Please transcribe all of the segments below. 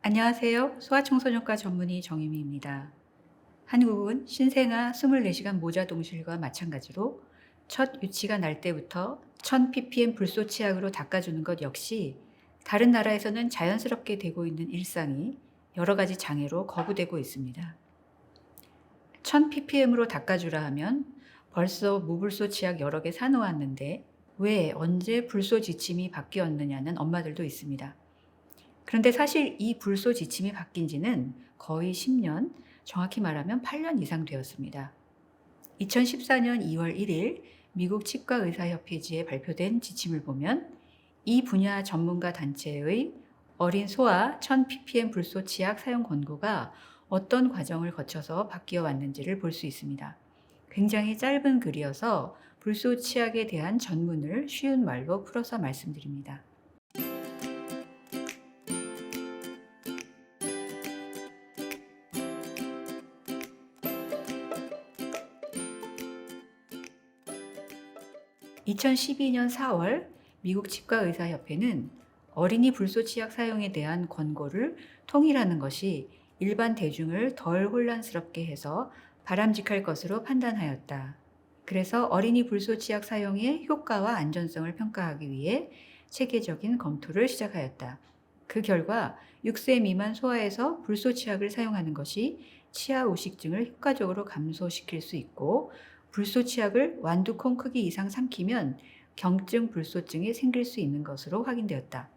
안녕하세요. 소아청소년과 전문의 정유미입니다. 한국은 신생아 24시간 모자 동실과 마찬가지로 첫 유치가 날 때부터 1000 ppm 불소 치약으로 닦아주는 것 역시 다른 나라에서는 자연스럽게 되고 있는 일상이 여러 가지 장애로 거부되고 있습니다. 1000 ppm으로 닦아주라 하면 벌써 무불소 치약 여러 개 사놓았는데 왜 언제 불소 지침이 바뀌었느냐는 엄마들도 있습니다. 그런데 사실 이 불소 지침이 바뀐 지는 거의 10년, 정확히 말하면 8년 이상 되었습니다. 2014년 2월 1일 미국 치과의사협회지에 발표된 지침을 보면 이 분야 전문가 단체의 어린 소아 1000 ppm 불소 치약 사용 권고가 어떤 과정을 거쳐서 바뀌어 왔는지를 볼 수 있습니다. 굉장히 짧은 글이어서 불소 치약에 대한 전문을 쉬운 말로 풀어서 말씀드립니다. 2012년 4월 미국 치과의사협회는 어린이 불소 치약 사용에 대한 권고를 통일하는 것이 일반 대중을 덜 혼란스럽게 해서 바람직할 것으로 판단하였다. 그래서 어린이 불소 치약 사용의 효과와 안전성을 평가하기 위해 체계적인 검토를 시작하였다. 그 결과 6세 미만 소아에서 불소 치약을 사용하는 것이 치아 우식증을 효과적으로 감소시킬 수 있고, 불소 치약을 완두콩 크기 이상 삼키면 경증 불소증이 생길 수 있는 것으로 확인되었다.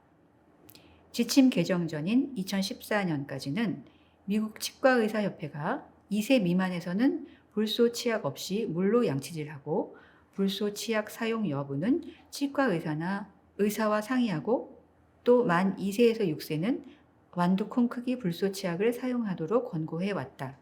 지침 개정 전인 2014년까지는 미국 치과의사협회가 2세 미만에서는 불소 치약 없이 물로 양치질하고, 불소 치약 사용 여부는 치과의사나 의사와 상의하고, 또 만 2세에서 6세는 완두콩 크기 불소 치약을 사용하도록 권고해 왔다.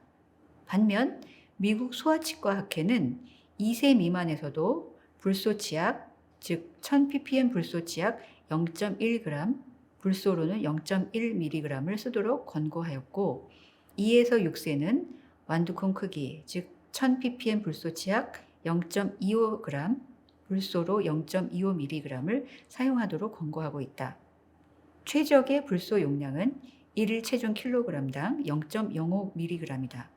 반면 미국 소아치과학회는 2세 미만에서도 불소 치약, 즉 1000 ppm 불소 치약 0.1g, 불소로는 0.1mg을 쓰도록 권고하였고, 2에서 6세는 완두콩 크기, 즉 1000 ppm 불소 치약 0.25g, 불소로 0.25mg을 사용하도록 권고하고 있다. 최적의 불소 용량은 1일 체중 킬로그램당 0.05mg이다.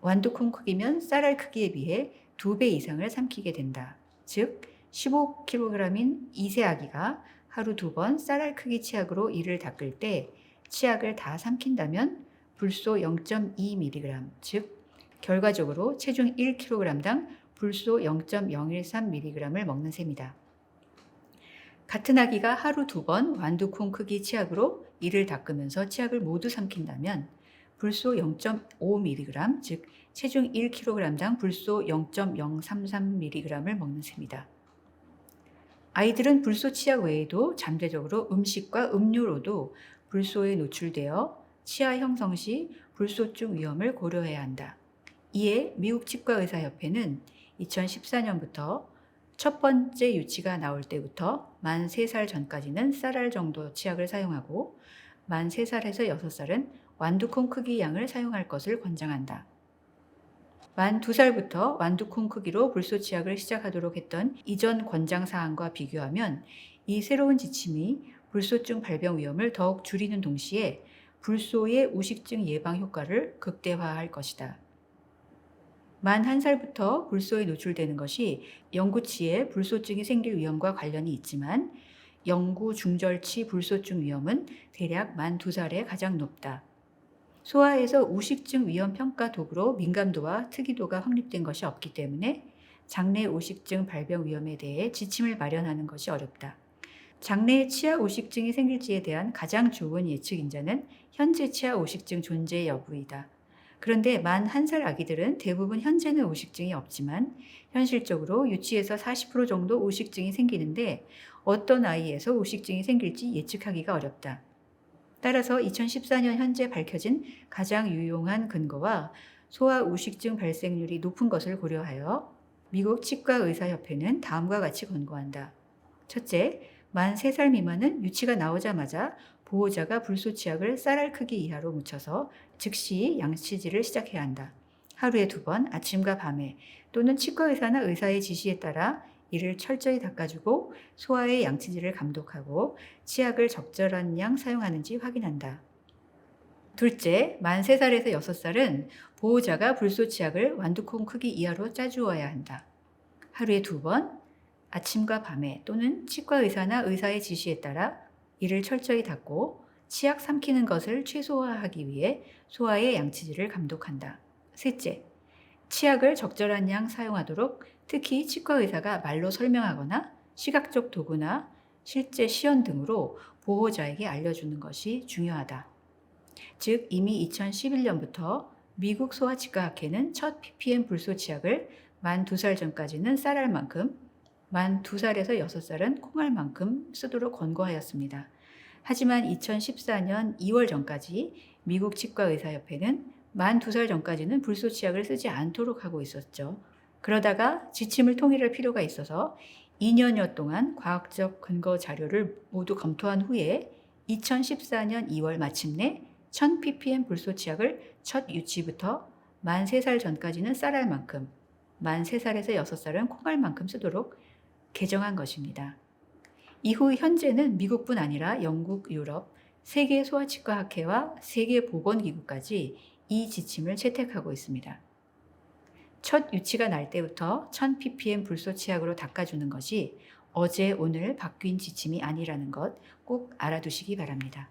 완두콩 크기면 쌀알 크기에 비해 2배 이상을 삼키게 된다. 즉 15kg인 2세 아기가 하루 2번 쌀알 크기 치약으로 이를 닦을 때 치약을 다 삼킨다면 불소 0.2mg, 즉 결과적으로 체중 1kg당 불소 0.013mg을 먹는 셈이다. 같은 아기가 하루 2번 완두콩 크기 치약으로 이를 닦으면서 치약을 모두 삼킨다면 불소 0.5mg, 즉 체중 1kg당 불소 0.033mg을 먹는 셈이다. 아이들은 불소 치약 외에도 잠재적으로 음식과 음료로도 불소에 노출되어 치아 형성 시 불소증 위험을 고려해야 한다. 이에 미국 치과의사협회는 2014년부터 첫 번째 유치가 나올 때부터 만 3살 전까지는 쌀알 정도 치약을 사용하고, 만 3살에서 6살은 완두콩 크기 양을 사용할 것을 권장한다. 만 2살부터 완두콩 크기로 불소 치약을 시작하도록 했던 이전 권장 사항과 비교하면 이 새로운 지침이 불소증 발병 위험을 더욱 줄이는 동시에 불소의 우식증 예방 효과를 극대화할 것이다. 만 1살부터 불소에 노출되는 것이 영구치에 불소증이 생길 위험과 관련이 있지만 영구 중절치 불소증 위험은 대략 만 2살에 가장 높다. 소아에서 우식증 위험 평가 도구로 민감도와 특이도가 확립된 것이 없기 때문에 장내 우식증 발병 위험에 대해 지침을 마련하는 것이 어렵다. 장내에 치아 우식증이 생길지에 대한 가장 좋은 예측 인자는 현재 치아 우식증 존재 여부이다. 그런데 만 1살 아기들은 대부분 현재는 우식증이 없지만 현실적으로 유치에서 40% 정도 우식증이 생기는데 어떤 아이에서 우식증이 생길지 예측하기가 어렵다. 따라서 2014년 현재 밝혀진 가장 유용한 근거와 소아 우식증 발생률이 높은 것을 고려하여 미국 치과의사협회는 다음과 같이 권고한다. 첫째, 만 3살 미만은 유치가 나오자마자 보호자가 불소 치약을 쌀알 크기 이하로 묻혀서 즉시 양치질을 시작해야 한다. 하루에 2번 아침과 밤에, 또는 치과의사나 의사의 지시에 따라 이를 철저히 닦아주고 소아의 양치질을 감독하고 치약을 적절한 양 사용하는지 확인한다. 둘째, 만 3살에서 6살은 보호자가 불소 치약을 완두콩 크기 이하로 짜주어야 한다. 하루에 2번, 아침과 밤에 또는 치과 의사나 의사의 지시에 따라 이를 철저히 닦고 치약 삼키는 것을 최소화하기 위해 소화의 양치질을 감독한다. 셋째, 치약을 적절한 양 사용하도록 특히 치과 의사가 말로 설명하거나 시각적 도구나 실제 시연 등으로 보호자에게 알려주는 것이 중요하다. 즉 이미 2011년부터 미국 소아치과학회는 첫 ppm 불소 치약을 만 2살 전까지는 쌀알 만큼, 만 2살에서 6살은 콩알 만큼 쓰도록 권고하였습니다. 하지만 2014년 2월 전까지 미국 치과의사협회는 만 2살 전까지는 불소 치약을 쓰지 않도록 하고 있었죠. 그러다가 지침을 통일할 필요가 있어서 2년여 동안 과학적 근거 자료를 모두 검토한 후에 2014년 2월 마침내 1000ppm 불소 치약을 첫 유치부터 만 3살 전까지는 쌀알 만큼, 만 3살에서 6살은 콩알 만큼 쓰도록 개정한 것입니다. 이후 현재는 미국뿐 아니라 영국, 유럽, 세계 소아치과학회와 세계보건기구까지 이 지침을 채택하고 있습니다. 첫 유치가 날 때부터 1000ppm 불소 치약으로 닦아주는 것이 어제 오늘 바뀐 지침이 아니라는 것 꼭 알아두시기 바랍니다.